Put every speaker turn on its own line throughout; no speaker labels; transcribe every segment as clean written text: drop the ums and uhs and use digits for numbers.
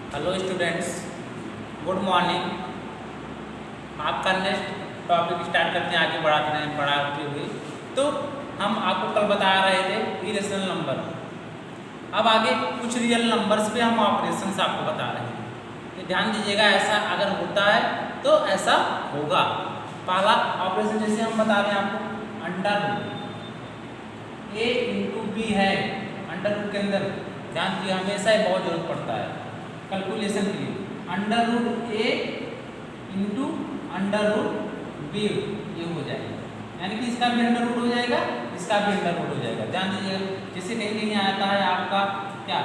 Hello students, good morning. आपका next topic start करते हैं, आगे बढ़ाते हुए। तो हम आपको कल बता रहे थे इरेशनल नंबर। अब आगे कुछ रियल नंबर्स पे हम ऑपरेशंस आपको बता रहे हैं। तो ध्यान दीजिएगा, ऐसा अगर होता है तो ऐसा होगा। पहला ऑपरेशन जैसे हम बता रहे हैं आपको, अंडर रूट ए इंटू बी है। अंडर रूट के अंदर ध्यान दीजिए, हमेशा ही बहुत जरूरत पड़ता है कैलकुलेशन के लिए। अंडर रूट ए इंटू अंडर रूट बी ये हो जाएगा, यानी कि इसका भी अंडर रूट हो जाएगा, इसका भी अंडर रूट हो जाएगा। ध्यान दीजिएगा, जैसे कहीं कहीं आता है आपका क्या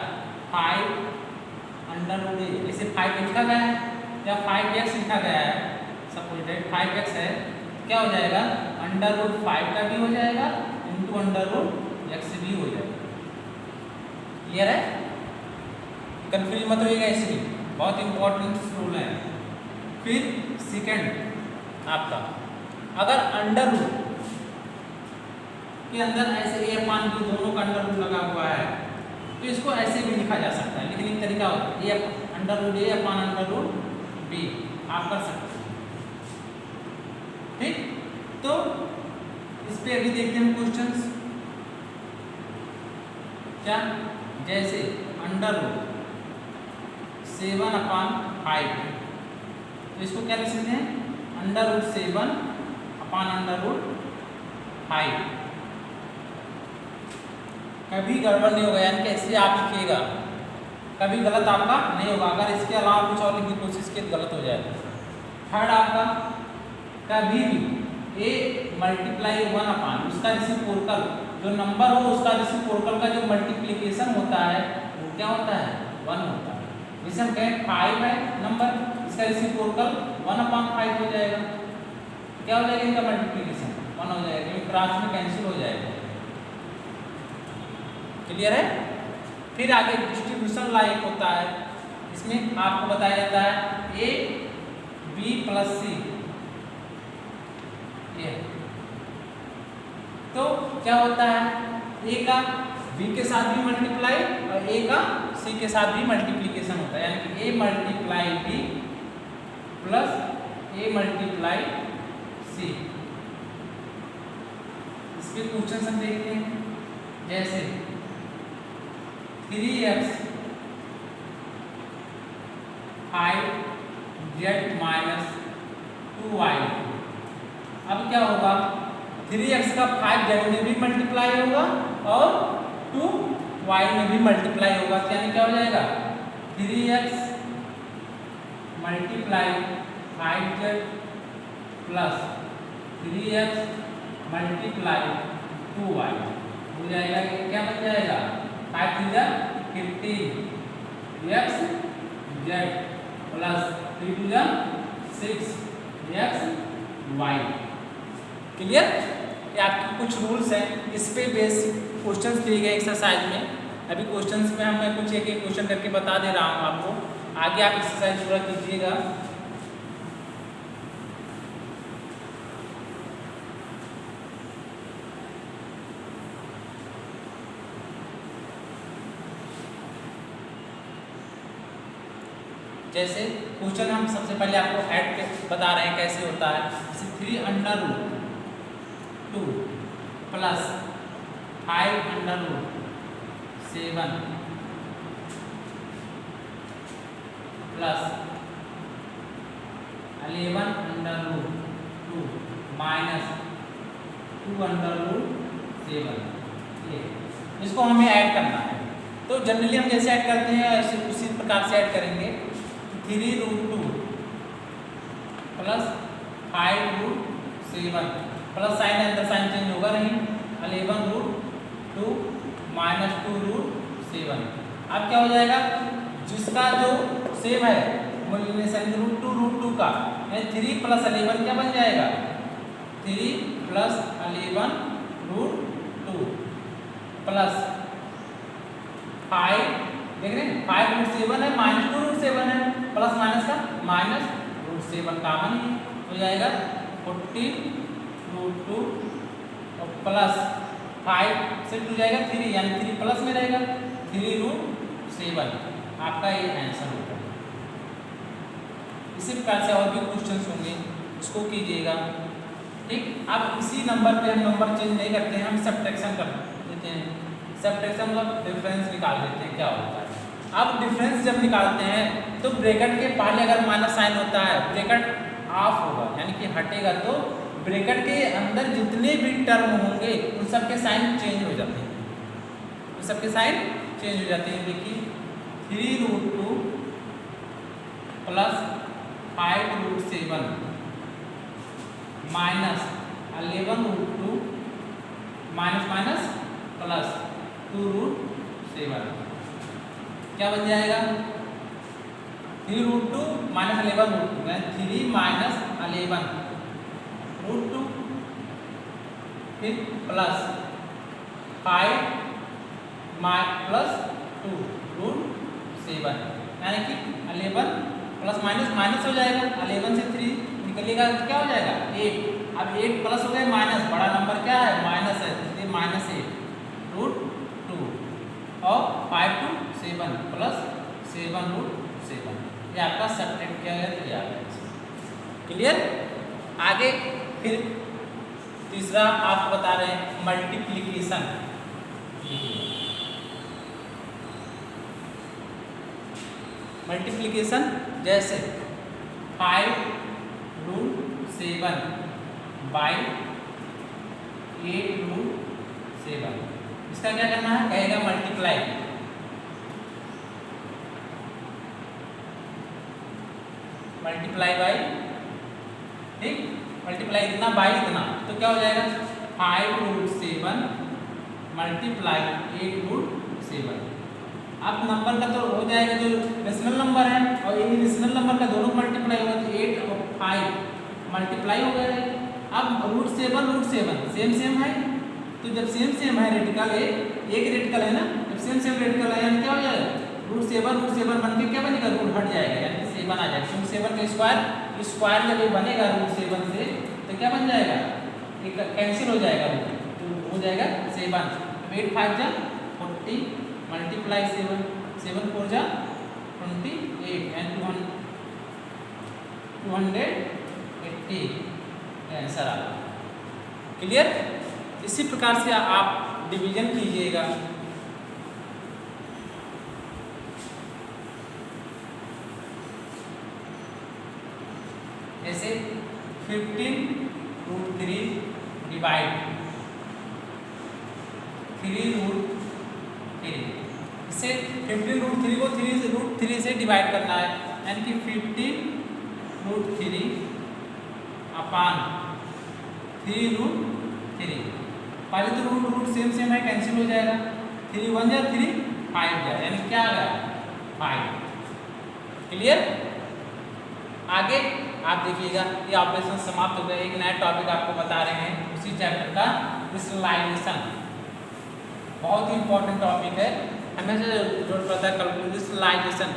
5 अंडर रूट ए, जैसे 5 लिखा गया है या 5x लिखा गया है, सपोज डेट 5x है, क्या हो जाएगा अंडर रूट 5 का भी हो जाएगा इंटू अंडर रूट x भी हो जाएगा। क्लियर है? कंफ्यूज मत होइएगा, इसलिए बहुत इंपॉर्टेंट रूल है। फिर सेकंड आपका, अगर अंडर रूट के अंदर ऐसे ए अपान बी दोनों का अंडर रूट लगा हुआ है तो इसको ऐसे भी लिखा जा सकता है, लेकिन एक तरीका होता है A under root A upon under root B, आप कर सकते हैं। ठीक, तो इस पे अभी देखते हैं क्वेश्चंस। क्या, जैसे अंडर रूट 7 अपान 5, तो इसको क्या लिख सकते हैं under root 7 upon under root 5। कभी गड़बड़ नहीं होगा, यानी कि ऐसे आप लिखिएगा, कभी गलत आपका नहीं होगा। अगर इसके अलावा कुछ और लिखने की कोशिश की तो गलत हो जाएगा। थर्ड आपका, कभी भी ए मल्टीप्लाई 1 अपान उसका रेसिप्रोकल, जो नंबर हो उसका रेसिप्रोकल का जो मल्टीप्लिकेशन होता है वो क्या होता है 1 होता है। जैसे हम कहें 5 है नंबर, इसका रेसिप्रोकल 1 अपान 5 हो जाएगा, क्या हो जाएगा इनका मल्टीप्लिकेशन 1 हो जाएगा, क्योंकि क्रॉस में कैंसिल हो जाएगा। क्लियर है? फिर आगे डिस्ट्रीब्यूशन ला एक होता है, इसमें आपको बताया जाता है ए बी प्लस सी, ये तो क्या होता है ए का बी के साथ भी मल्टीप्लाई और ए का सी के साथ भी मल्टीप्लिकेशन होता है, यानी कि A multiply B plus A multiply C. इसके क्वेश्चन हम देखते हैं, जैसे 3x 5z माइनस 2y। अब क्या होगा, 3x का 5z में भी मल्टीप्लाई होगा और 2y में भी मल्टीप्लाई होगा, यानी क्या हो जाएगा 3x multiply 5z plus 3x multiply 2y हो जाएगा। क्या बन जाएगा 5 3 जा 15 x z प्लस 3 2 जा 6 x y। क्लियर? ये आपके कुछ रूल्स हैं, इस पे बेस क्वेश्चंस दिए गए एक्सरसाइज में। अभी क्वेश्चंस में मैं कुछ एक एक क्वेश्चन करके बता दे रहा हूँ आपको, आगे आप एक्सरसाइज पूरा कीजिएगा। जैसे क्वेश्चन हम सबसे पहले आपको ऐड बता रहे हैं कैसे होता है। जैसे 3 under root 2 plus 5 under root 7 plus 11 under root 2 minus 2 under root 7, ये इसको हमें ऐड करना है। तो जनरली हम जैसे ऐड करते हैं ऐसे उसी प्रकार से ऐड करेंगे। 3 root 2 plus 5 root 7 plus sign अंदर साइन चेंज होगा नहीं, 11 रूट 2 माइनस 2 रूट 7। अब क्या हो जाएगा, जिसका जो सेम है मल्टीप्लिकेशन रूट 2 का, यानी 3 प्लस 11 क्या बन जाएगा 3 प्लस 11 रूट 2 प्लस 5, देख रहे हैं 5 रूट 7 है माइनस 2 रूट 7 है, प्लस माइनस का माइनस रूट 7 कॉमन ही हो जाएगा 40 रूट 2 और प्लस 5 से 2 जाएगा 3, यानी 3 प्लस में रहेगा 3 रूट 7। आपका ये आंसर होगा। इसी प्रकार से और भी क्वेश्चंस होंगे, उसको कीजिएगा। ठीक, अब इसी नंबर पे हम नंबर चेंज नहीं करते हैं, हम सब्ट्रैक्शन कर देते हैं। सब्ट्रैक्शन मतलब डिफरेंस निकाल देते हैं क्या होता है। अब डिफरेंस जब निकालते हैं तो ब्रैकेट के पहले अगर माइनस साइन होता है, ब्रैकेट ऑफ होगा यानी कि हटेगा, तो ब्रैकेट के अंदर जितने भी टर्म होंगे उन सब के साइन चेंज हो जाते हैं, उन सब के साइन चेंज हो जाते हैं। देखिए 3√2 plus 5√7 minus 11√2 minus minus plus 2√7 क्या बन जाएगा? 3√2 माइनस 11√2 यानी 3 माइनस 11√2 फिर प्लस 5 प्लस 2√7 यानी कि 11 प्लस माइनस माइनस हो जाएगा, 11 से 3 निकलेगा तो क्या हो जाएगा 8। अब 8 प्लस हो गया माइनस, बड़ा नंबर क्या है माइनस है, इसलिए -8√2 और 5 to 7 प्लस 7√7 ये आपका सब्ट्रैक्ट किया गया, तो ये आ गया। क्लियर? आगे फिर तीसरा आपको बता रहे हैं मल्टीप्लिकेशन। मल्टीप्लिकेशन जैसे 5√7 बाई 8√7, इसका क्या करना है? कहेगा मल्टीप्लाई, मल्टीप्लाई बाई, ठीक, मल्टीप्लाई इतना बाई इतना, तो क्या हो जाएगा 5√7 मल्टीप्लाई 8√7। अब नंबर का तो हो जाएगा जो रेशनल नंबर है और ये रेशनल नंबर का दोनों मल्टीप्लाई होगा तो 8 और 5 मल्टीप्लाई हो गया। अब √7 सेम है, तो जब सेम है रेडिकल एक रेडिकल है ना, जब सेम रेडिकल है यानी क्या हो जाएगा √7 बन के क्या बनेगा रूट हट जाएगा यानी 7 आ जाएगा, क्योंकि 7 का स्क्वायर जब ये बनेगा √7 से तो क्या बन जाएगा, एक कैंसिल हो जाएगा रूट, तो हो जाएगा 7। 8 5 जा 40 मल्टीप्लाई 7 7 4 जा 28 एंड 280 आंसर आ गया। क्लियर? इसी प्रकार से आप डिवीजन कीजिएगा। जैसे 15√3 डिवाइड 3√3, इससे 15√3 को 3√3 से डिवाइड करना है यानी कि 15√3 अपान 3√3। पहले तो रूट सेम है, कैंसिल हो जाएगा, 3 1 जा 3 5 जा यानी क्या आ गया 5। क्लियर? आगे आप देखिएगा ये ऑपरेशन समाप्त हो गया। एक नया टॉपिक आपको बता रहे हैं उसी चैप्टर का, रेशनलाइजेशन। बहुत ही इंपॉर्टेंट टॉपिक है, हमेशा जरूरत पड़ता है कैलकुलेशन। रेशनलाइजेशन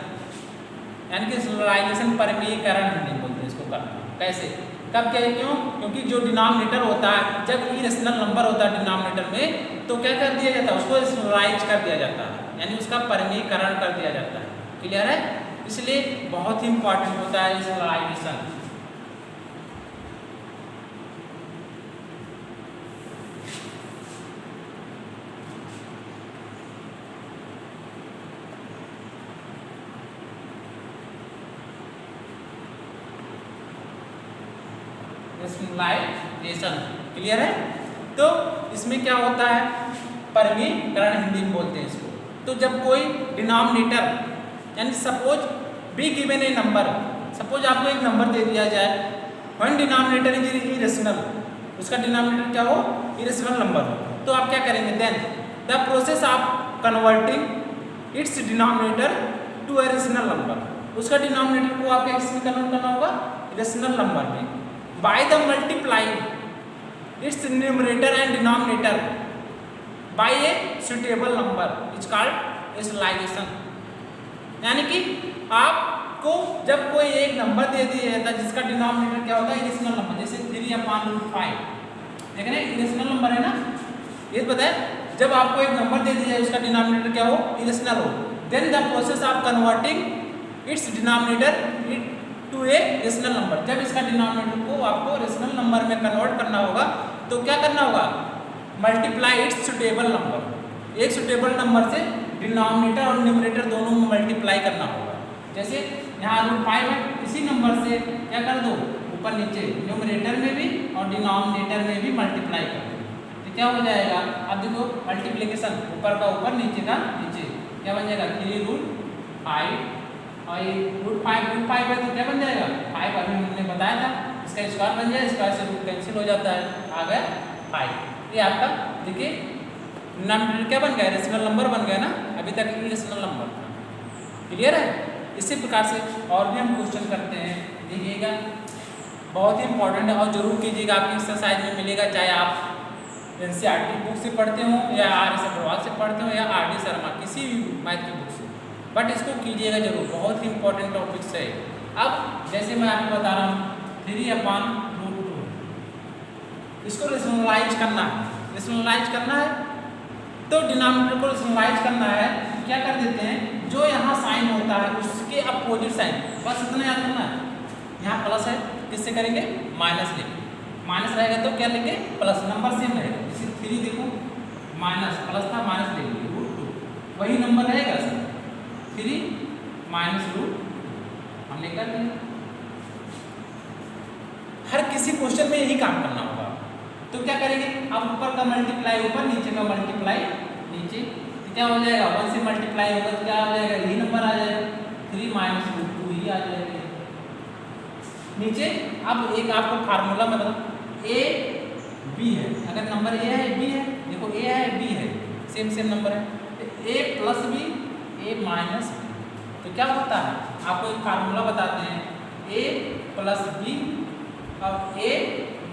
यानी कि रेशनलाइजेशन परिमीयकरण हिंदी बोलते हैं इसको करना। कैसे, कब, क्या, क्यों? क्योंकि जो डिनोमिनेटर होता है, जब इरेशनल नंबर होता है डिनोमिनेटर में, तो क्या कर दिया जाता है, उसको रेशनलाइज कर दिया जाता है यानी उसका परिमीयकरण कर दिया जाता है। क्लियर है? इसलिए बहुत ही इंपॉर्टेंट होता है रेशनलाइजेशन। रेशनलाइजेशन क्लियर है? तो इसमें क्या होता है, परिमीयकरण हिंदी में बोलते हैं इसको। तो जब कोई डिनोमिनेटर यानी suppose be given a number, suppose आपको एक नंबर दे दिया जाए, वन डिनोमिनेटर इज इरेशनल, उसका डिनोमिनेटर क्या हो, इरेशनल नंबर हो, तो आप क्या करेंगे, then the process of converting its denominator to a rational number, उसका डिनोमिनेटर को आपको किसमें कन्वर्ट करना होगा, रेशनल नंबर में, by the multiplying its numerator and denominator by a suitable number is called rationalization. यानी कि आपको जब कोई एक नंबर दे दिया जाता है जिसका डिनोमिनेटर क्या होता है, इरेशनल नंबर, जैसे 3/5, देख रहे हैं इरेशनल नंबर है ना, ये पता है, जब आपको एक नंबर दे दिया जाए उसका डिनोमिनेटर क्या हो, इरेशनल हो, then the process of converting its denominator to a rational number. जब इसका डिनोमिनेटर को आपको रेशनल नंबर में कन्वर्ट करना होगा तो क्या करना होगा, मल्टीप्लाई इट्स सुटेबल नंबर। एक सुटेबल नंबर से डिनोमिनेटर और न्यूमरेटर दोनों में मल्टीप्लाई करना होगा। जैसे यहाँ √5 है, इसी नंबर से क्या कर दो, ऊपर नीचे न्यूमरेटर में भी और डिनोमिनेटर में भी मल्टीप्लाई कर दो, तो क्या हो जाएगा, अब देखो मल्टीप्लिकेशन, ऊपर का ऊपर नीचे का नीचे, क्या बन जाएगा 3√5 और ये √5 है तो क्या बन जाएगा 5, अभी हमने बताया था इसका स्क्वायर बन जाएगा, स्क्वायर से रूट कैंसिल हो जाता है, आ गया 5। ये आपका देखिए डिनोमिनेटर क्या बन गया, रेशनल नंबर बन गया ना, अभी तक इरेशनल नंबर था। क्लियर है। इसी प्रकार से और भी हम क्वेश्चन करते हैं, देखिएगा बहुत ही इंपॉर्टेंट है और जरूर कीजिएगा, आपकी एक्सरसाइज में मिलेगा, चाहे आप NCERT बुक से पढ़ते हो या RS अग्रवाल से पढ़ते हो या RD शर्मा किसी भी मैथ की बुक से, बट इसको कीजिएगा जरूर, बहुत ही इंपॉर्टेंट टॉपिक्स है। अब जैसे मैं आपको बता रहा हूँ 3/√2, इसको रेशनलाइज करना है, रेशनलाइज करना है तो डिनोमिनेटर को रेशनलाइज करना है, क्या कर देते हैं, जो यहाँ साइन होता है उसके अपोजिट साइन, बस इतना याद करना है। यहाँ प्लस है, किससे करेंगे, माइनस लेंगे, माइनस रहेगा तो क्या लेंगे, प्लस, नंबर सेम रहेगा। जैसे 3 देखो माइनस प्लस था, माइनस लेंगे √2, वही नंबर रहेगा सर, 3 - √2 हमने कर दिया। हर किसी क्वेश्चन में यही काम करना होगा। तो क्या करेंगे, अब ऊपर का मल्टीप्लाई ऊपर, नीचे का मल्टीप्लाई नीचे, तो क्या हो जाएगा, 1 से मल्टीप्लाई होगा तो क्या हो जाएगा, यही नंबर आ जाएगा, 3 - √2 ही आ जाएगा नीचे। अब एक आपको फार्मूला में बताऊँ, ए बी है, अगर नंबर ए है बी है, देखो ए है बी है, सेम सेम नंबर है, तो ए plus B A minus B, तो क्या होता है, आपको एक फार्मूला बताते हैं, ए प्लस बी और ए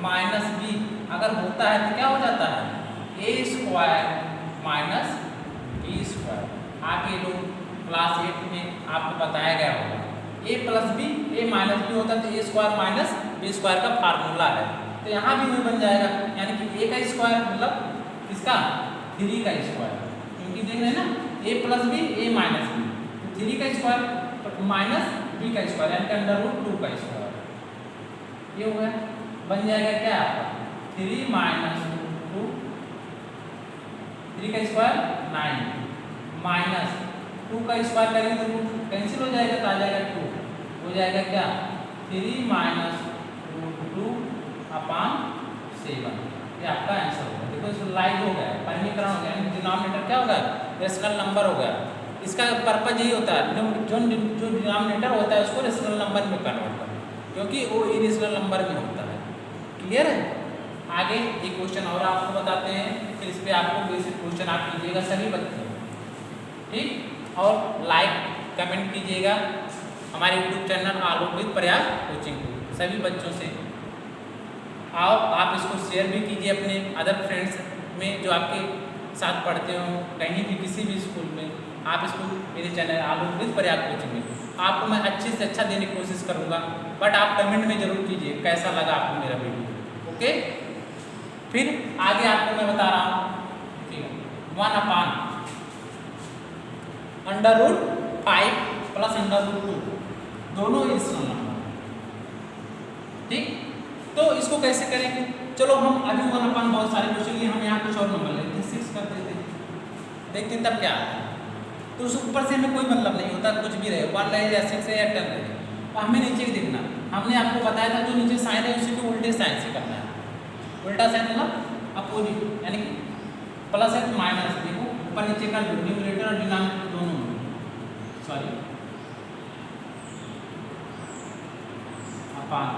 माइनस बी अगर होता है तो क्या हो जाता है, a² माइनस b²। आप ये लोग क्लास 8 में आपको बताया गया होगा, a plus B A minus B होता है तो a² माइनस b² का फार्मूला है, तो यहाँ भी वही बन जाएगा, यानी कि a का स्क्वायर मतलब किसका, 3 का स्क्वायर, क्योंकि देख रहे हैं ना a plus B A minus B, तो 3 का स्क्वायर माइनस b का स्क्वायर यानी कि √2 का स्क्वायर, ये हो गया, बन जाएगा क्या आपका 3 - √2, 3 का स्क्वायर 9 माइनस 2 का स्क्वायर करेंगे तो रूट कैंसिल हो जाएगा तो आ जाएगा 2, हो जाएगा क्या 3 - √2/7, ये आपका आंसर होगा। देखो इसको लाइव हो गया, परिमीकरण हो गया, डिनोमिनेटर क्या होगा, रेशनल नंबर हो गया। इसका पर्पज यही होता है, जो डिनोमिनेटर होता है उसको रेशनल नंबर में कन्वर्ट करना, क्योंकि वो इरेशनल नंबर में होता है। क्लियर है। आगे एक क्वेश्चन और आपको बताते हैं, फिर इस पर आपको बेसिक क्वेश्चन आप कीजिएगा सभी बच्चे, ठीक, और लाइक कमेंट कीजिएगा हमारे यूट्यूब चैनल आलोक विद प्रयास कोचिंग को सभी बच्चों से। आओ आप इसको शेयर भी कीजिए अपने अदर फ्रेंड्स में जो आपके साथ पढ़ते हो, कहीं भी किसी भी स्कूल में, आप इसको मेरे चैनल आलोक विद प्रयास कोचिंग में आपको मैं अच्छे से अच्छा देने की कोशिश करूँगा, बट आप कमेंट में ज़रूर कीजिए कैसा लगा आपको मेरा वीडियो। ओके, फिर आगे आपको मैं बता रहा हूँ, ठीक है, 1/√5 प्लस √2 दोनों इरेशनल नंबर, ठीक। तो इसको कैसे करेंगे, चलो हम अभी 1/, बहुत सारे क्वेश्चन लिए, हम यहाँ कुछ और नंबर लेते हैं, 6 कर देते हैं, देखते हैं तब क्या आता है। तो उस ऊपर से हमें कोई मतलब नहीं होता, कुछ भी रहे, 1 रहे या 6 या 10 रहे, हमें नीचे ही देखना। हमने आपको बताया था जो नीचे साइन है उसी को उल्टे साइन से करना है, उल्टा साइन मतलब अपोजिट, यानी कि प्लस है माइनस, देखो ऊपर नीचे कर दो, न्यूमरेटर और डिनोमिनेटर दोनों में, सॉरी अपान,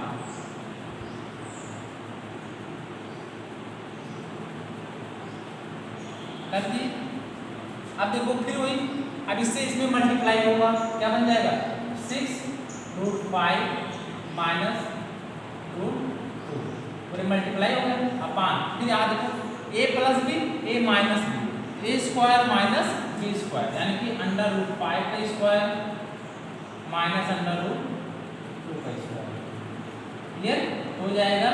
कर दी। अब देखो फिर वही, अब इससे इसमें मल्टीप्लाई होगा, क्या बन जाएगा 6√5 माइनस √2, पूरे मल्टीप्लाई हो गया अपान, फिर यहाँ देखो a plus B A minus B, a² minus b², यानी कि √5 का स्क्वायर माइनस √2 का स्क्वायर, क्लियर हो जाएगा।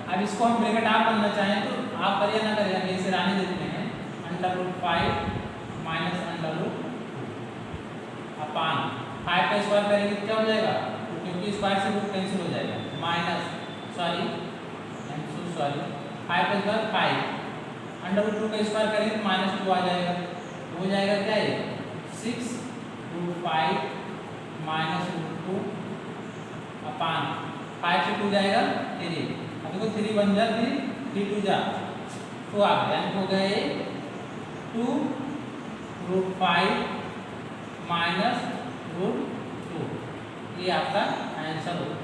अब इसको हम ब्रैकेट आप बनना चाहें तो आप करिए ना करिए, हम इसे रहने देते हैं, √5 माइनस √2 अपान 5 का स्क्वायर करेंगे तो क्या हो जाएगा, क्योंकि क्योंकि स्क्वायर से रूट कैंसिल हो जाएगा, minus sorry 5 plus 5 under root 2 का स्क्वायर करेंगे तो माइनस 2 आ जाएगा, हो जाएगा क्या ये 6 रूट 5 माइनस रूट 2 अपान 5 से 2 जाएगा 3, अब देखो 3 1 जा 3 2 जा तो आ गया, हो गए 2 रूट 5 माइनस रूट 2, ये आपका आंसर होगा।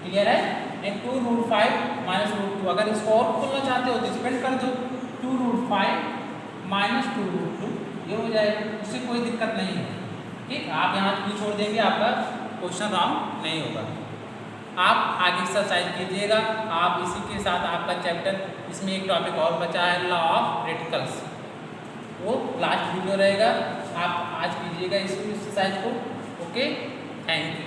क्लियर है? 2 रूट 5 माइनस रूट 2, अगर इसको और खोलना चाहते हो तो डिपेंड कर दो 2 रूट 5 माइनस 2 रूट 2, ये हो जाएगा, उससे कोई दिक्कत नहीं है। ठीक, आप यहाँ क्यों छोड़ देंगे, आपका क्वेश्चन रॉन्ग नहीं होगा। आप आगे एक्सरसाइज कीजिएगा। आप इसी के साथ आपका चैप्टर, इसमें एक टॉपिक और बचा है लॉ ऑफ रेटिकल्स, वो लास्ट वीडियो रहेगा, आप आज कीजिएगा इस एक्सरसाइज को। Okay, thank you.